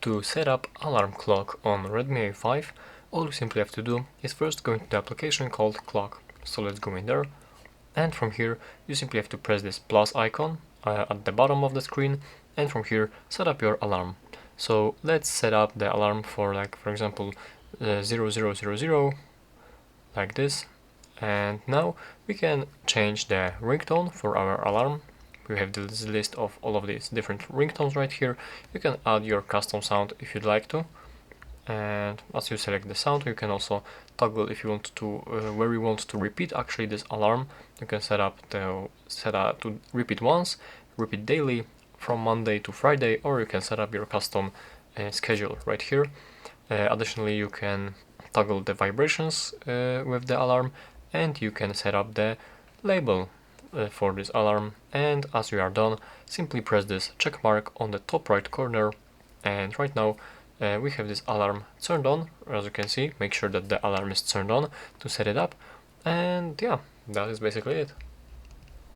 To set up alarm clock on Redmi A5, all you simply have to do is first go into the application called clock. So let's go in there, and from here you simply have to press this plus icon at the bottom of the screen, and from here set up your alarm. So let's set up the alarm for, like, for example 0000, like this. And now we can change the ringtone for our alarm. We have this list of all of these different ringtones right here. You can add your custom sound if you'd like to, and as you select the sound you can also toggle if you want to where you want to repeat actually this alarm. You can set up to repeat once, repeat daily from Monday to Friday, or you can set up your custom schedule right here. Additionally, you can toggle the vibrations with the alarm, and you can set up the label for this alarm. And as you are done, simply press this check mark on the top right corner, and right now we have this alarm turned on. As you can see, make sure that the alarm is turned on to set it up, and yeah, that is basically it.